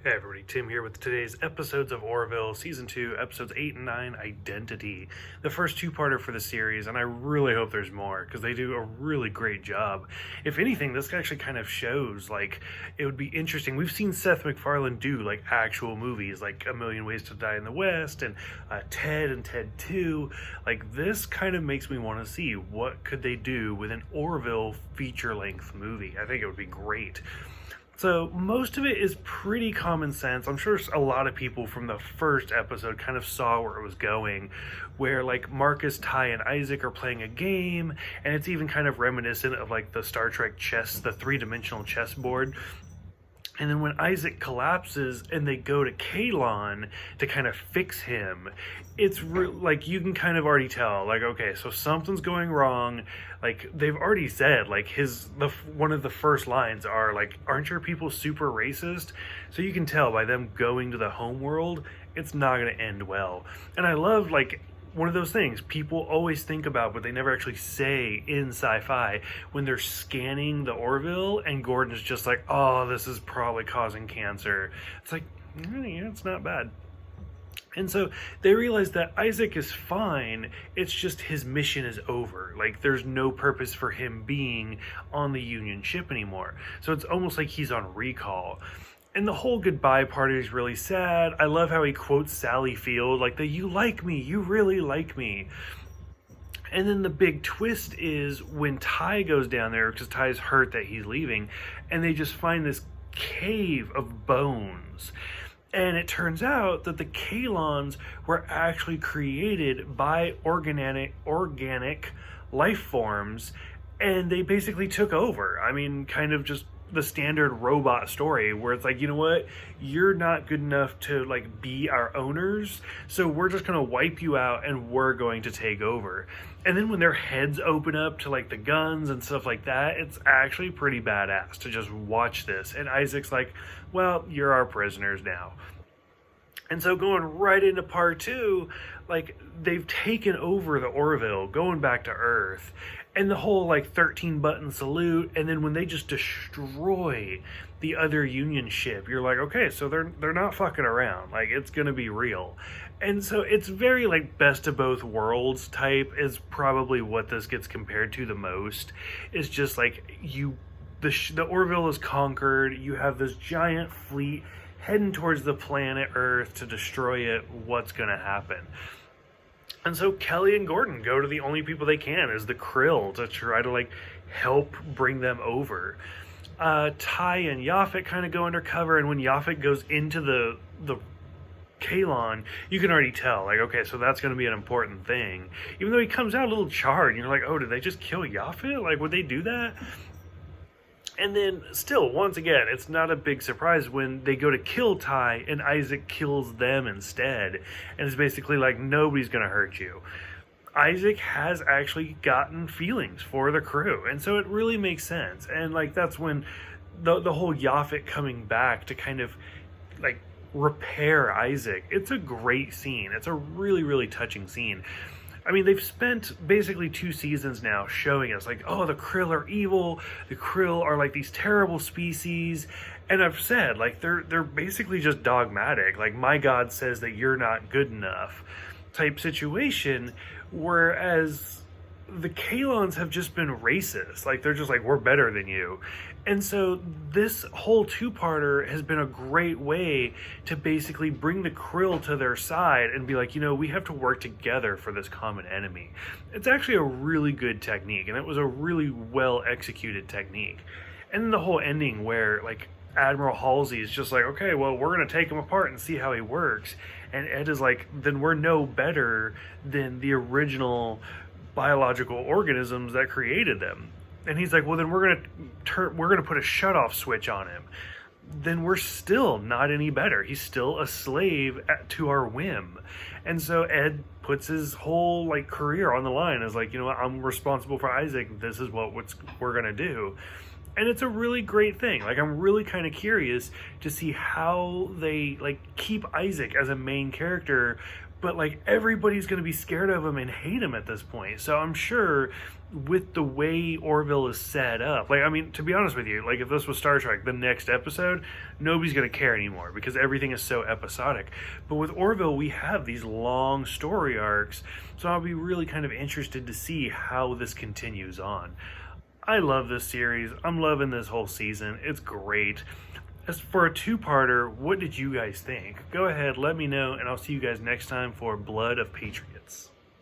Hey everybody, Tim here with today's episodes of Orville, Season 2, Episodes 8 and 9, Identity. The first two-parter for the series, and I really hope there's more, because they do a really great job. If anything, this actually kind of shows, it would be interesting. We've seen Seth MacFarlane do, actual movies, like A Million Ways to Die in the West, and Ted and Ted 2. This kind of makes me want to see what could they do with an Orville feature-length movie. I think it would be great. So most of it is pretty common sense. I'm sure a lot of people from the first episode kind of saw where it was going, where Marcus, Ty, and Isaac are playing a game, and it's even kind of reminiscent of the Star Trek chess, the three-dimensional chessboard. And then when Isaac collapses and they go to Kalon to kind of fix him, it's you can kind of already tell, okay, so something's going wrong. They've already said, one of the first lines are, aren't your people super racist? So you can tell by them going to the home world, it's not going to end well. And I love, one of those things people always think about, but they never actually say in sci-fi, when they're scanning the Orville and Gordon's just like, oh, this is probably causing cancer. It's like, yeah, it's not bad. And so they realize that Isaac is fine, it's just his mission is over. There's no purpose for him being on the Union ship anymore. So it's almost like he's on recall. And the whole goodbye party is really sad. I love how he quotes Sally Field, you like me, you really like me. And then the big twist is when Ty goes down there, because Ty's hurt that he's leaving, and they just find this cave of bones. And it turns out that the Kalons were actually created by organic life forms, and they basically took over. I mean, kind of just the standard robot story where it's you know what, you're not good enough to be our owners, so we're just going to wipe you out and we're going to take over. And then when their heads open up to the guns and stuff like that, it's actually pretty badass to just watch this. And Isaac's well, you're our prisoners now. And so going right into part 2, they've taken over the Orville, going back to Earth, and the whole 13 button salute, and then when they just destroy the other Union ship, you're okay, so they're not fucking around. It's gonna be real. And so it's very best of both worlds type is probably what this gets compared to the most. It's just the Orville is conquered, you have this giant fleet heading towards the planet Earth to destroy it. What's gonna happen? And so Kelly and Gordon go to the only people they can, is the Krill, to try to help bring them over. Ty and Yaphet kind of go undercover, and when Yaphet goes into the Kalon, you can already tell, okay, so that's going to be an important thing. Even though he comes out a little charred, and you're oh, did they just kill Yaphet? Would they do that? And then, still, once again, it's not a big surprise when they go to kill Ty and Isaac kills them instead. And it's basically nobody's going to hurt you. Isaac has actually gotten feelings for the crew. And so it really makes sense. And, that's when the whole Yaphet coming back to kind of, repair Isaac. It's a great scene. It's a really, really touching scene. I mean, they've spent basically 2 seasons now showing us, oh, the Krill are evil, the Krill are, these terrible species, and I've said, they're basically just dogmatic, my God says that you're not good enough type situation, whereas the Kalons have just been racist, they're just we're better than you. And so this whole 2-parter has been a great way to basically bring the Krill to their side and be we have to work together for this common enemy. It's actually a really good technique, and it was a really well executed technique. And then the whole ending where Admiral Halsey is just okay, well, we're going to take him apart and see how he works. And Ed is then we're no better than the original biological organisms that created them. And he's well, then we're gonna put a shutoff switch on him. Then we're still not any better. He's still a slave to our whim. And so Ed puts his whole career on the line as you know what, I'm responsible for Isaac. This is what we're gonna do. And it's a really great thing. I'm really kind of curious to see how they keep Isaac as a main character, but like everybody's going to be scared of him and hate him at this point. So I'm sure with the way Orville is set up, like, I mean, to be honest with you, like if this was Star Trek, the next episode, nobody's going to care anymore because everything is so episodic. But with Orville, we have these long story arcs, so I'll be really kind of interested to see how this continues on. I love this series. I'm loving this whole season. It's great. As for a two-parter, what did you guys think? Go ahead, let me know, and I'll see you guys next time for Blood of Patriots.